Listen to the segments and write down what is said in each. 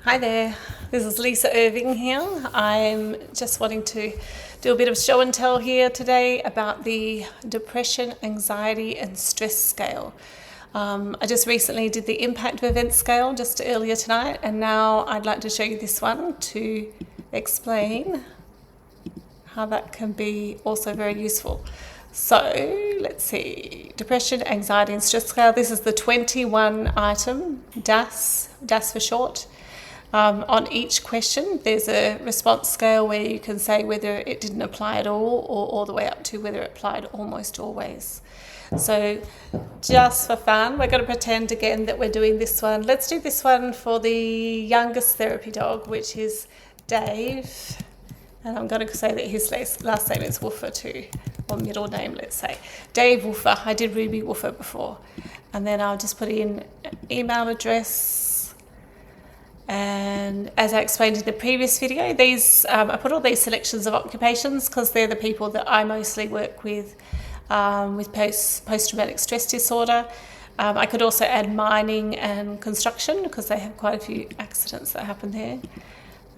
Hi there, this is Lisa Irving here. I'm just wanting to do a bit of show and tell here today about the depression, anxiety and stress scale. I just recently did the impact of event scale just earlier tonight, and now I'd like to show you this one to explain how that can be also very useful. So let's see, depression, anxiety and stress scale. This is the 21 item, DASS for short. On each question, there's a response scale where you can say whether it didn't apply at all or all the way up to whether it applied almost always. So just for fun, we're going to pretend again that we're doing this one. Let's do this one for the youngest therapy dog, which is Dave. And I'm going to say that his last name is Woofer too, or middle name, let's say. Dave Woofer. I did Ruby Woofer before. And then I'll just put in email address. And as I explained in the previous video, I put all these selections of occupations because they're the people that I mostly work with post-traumatic stress disorder. I could also add mining and construction because they have quite a few accidents that happen there.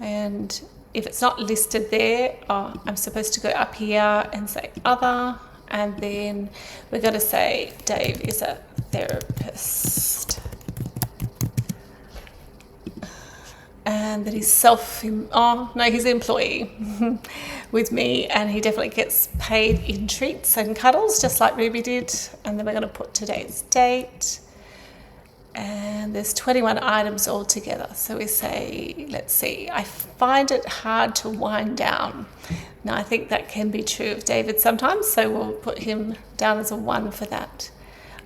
And if it's not listed there, I'm supposed to go up here and say other, and then we're going to say Dave is a therapist. And that he's he's employee with me, and he definitely gets paid in treats and cuddles, just like Ruby did. And then we're going to put today's date. And there's 21 items altogether. So we say, let's see, I find it hard to wind down. Now, I think that can be true of David sometimes, so we'll put him down as a 1 for that.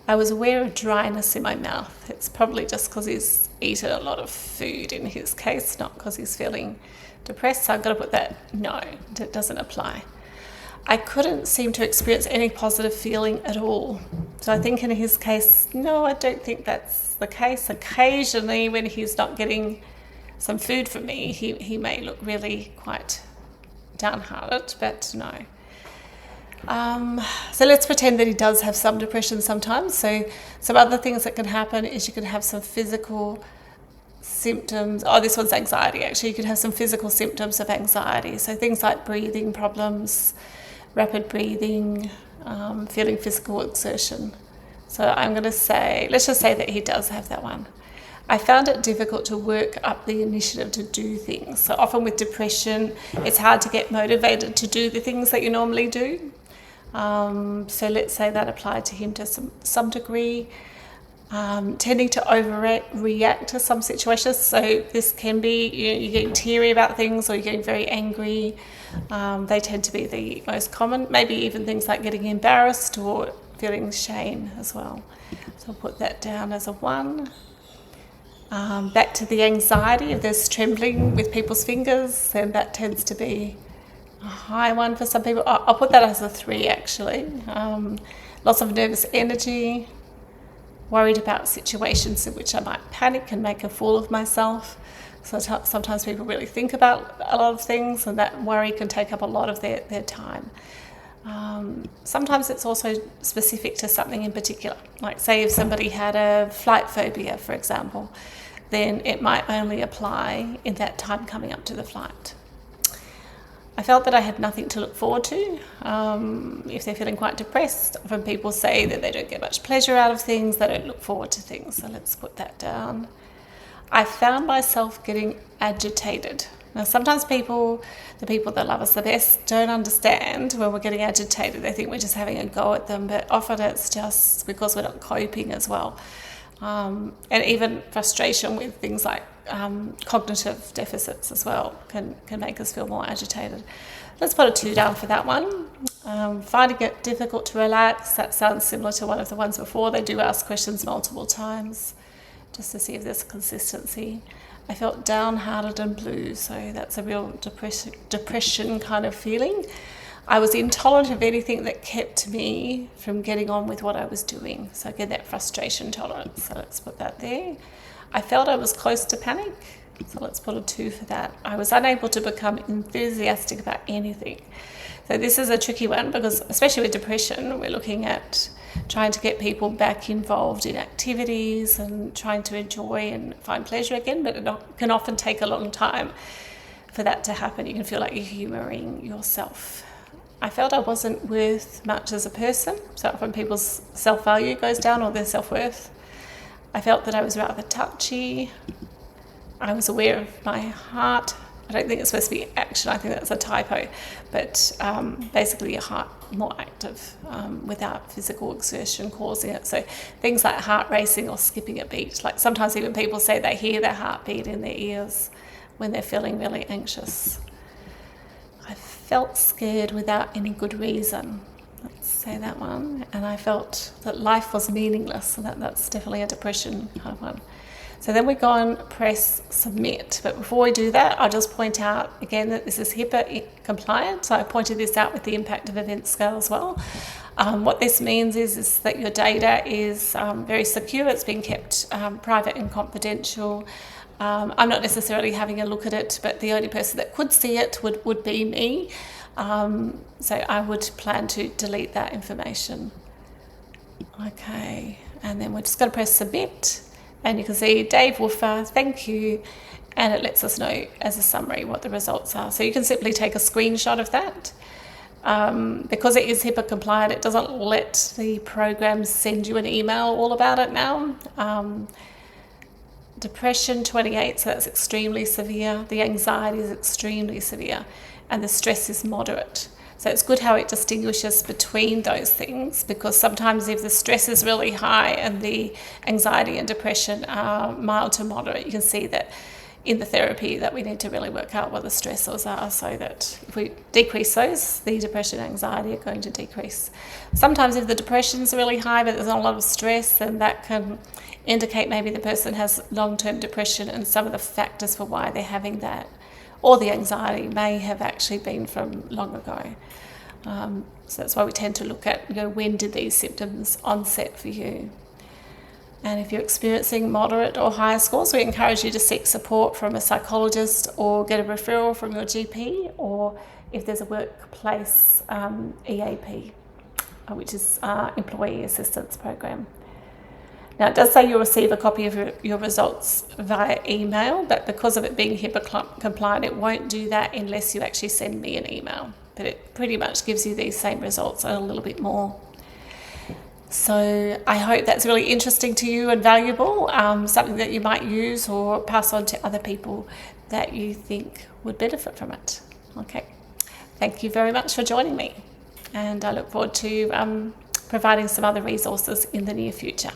I was aware of dryness in my mouth. It's probably just because he's eaten a lot of food in his case, not because he's feeling depressed. So I'm going to put that no, it doesn't apply. I couldn't seem to experience any positive feeling at all. So I think in his case, no, I don't think that's the case. Occasionally when he's not getting some food from me, he may look really quite downhearted, but no. So let's pretend that he does have some depression sometimes. So some other things that can happen is you can have some physical symptoms. This one's anxiety actually. You can have some physical symptoms of anxiety. So things like breathing problems, rapid breathing, feeling physical exertion. So I'm going to say, let's just say that he does have that one. I found it difficult to work up the initiative to do things. So often with depression, it's hard to get motivated to do the things that you normally do. So let's say that applied to him to some degree. Tending to overreact to some situations. So this can be you're getting teary about things, or you're getting very angry. They tend to be the most common. Maybe even things like getting embarrassed or feeling shame as well. So I'll put that down as a 1. Back to the anxiety, if there's trembling with people's fingers, then that tends to be a high 1 for some people. I'll put that as a 3 actually. Lots of nervous energy, worried about situations in which I might panic and make a fool of myself. So sometimes people really think about a lot of things, and that worry can take up a lot of their time. Sometimes it's also specific to something in particular. Like say if somebody had a flight phobia, for example, then it might only apply in that time coming up to the flight. I felt that I had nothing to look forward to. If they're feeling quite depressed, often people say that they don't get much pleasure out of things, they don't look forward to things. So let's put that down. I found myself getting agitated. Now, sometimes the people that love us the best don't understand when we're getting agitated. They think we're just having a go at them, but often it's just because we're not coping as well. And even frustration with things like cognitive deficits as well can make us feel more agitated. Let's put a 2 down for that one. Finding it difficult to relax. That sounds similar to one of the ones before. They do ask questions multiple times just to see if there's consistency. I felt downhearted and blue, so that's a real depression kind of feeling. I was intolerant of anything that kept me from getting on with what I was doing. So again, that frustration tolerance. So let's put that there. I felt I was close to panic. So let's put a 2 for that. I was unable to become enthusiastic about anything. So this is a tricky one because, especially with depression, we're looking at trying to get people back involved in activities and trying to enjoy and find pleasure again, but it can often take a long time for that to happen. You can feel like you're humouring yourself. I felt I wasn't worth much as a person, so often people's self-value goes down or their self-worth. I felt that I was rather touchy. I was aware of my heart. I don't think it's supposed to be action, I think that's a typo, but basically your heart more active without physical exertion causing it. So things like heart racing or skipping a beat, like sometimes even people say they hear their heartbeat in their ears when they're feeling really anxious. I felt scared without any good reason. Let's say that one. And I felt that life was meaningless, and that's definitely a depression kind of one. So then we go and press submit. But before we do that, I'll just point out again that this is HIPAA compliant. So I pointed this out with the impact of events scale as well. What this means is that your data is very secure. It's being kept private and confidential. I'm not necessarily having a look at it, but the only person that could see it would be me. So I would plan to delete that information. Okay, and then we're just going to press submit. And you can see Dave Woofer, thank you, and it lets us know as a summary what the results are. So you can simply take a screenshot of that. Because it is HIPAA compliant, it doesn't let the program send you an email all about it now. Depression 28, so that's extremely severe. The anxiety is extremely severe, and the stress is moderate. So it's good how it distinguishes between those things, because sometimes if the stress is really high and the anxiety and depression are mild to moderate, you can see that in the therapy that we need to really work out what the stressors are, so that if we decrease those, the depression and anxiety are going to decrease. Sometimes if the depression's really high but there's not a lot of stress, then that can indicate maybe the person has long-term depression, and some of the factors for why they're having that or the anxiety may have actually been from long ago. So that's why we tend to look at, when did these symptoms onset for you? And if you're experiencing moderate or higher scores, we encourage you to seek support from a psychologist or get a referral from your GP, or if there's a workplace EAP, which is Employee Assistance Program. Now, it does say you'll receive a copy of your results via email, but because of it being HIPAA compliant, it won't do that unless you actually send me an email. But it pretty much gives you these same results and a little bit more. So I hope that's really interesting to you and valuable, something that you might use or pass on to other people that you think would benefit from it. Okay, thank you very much for joining me, and I look forward to providing some other resources in the near future.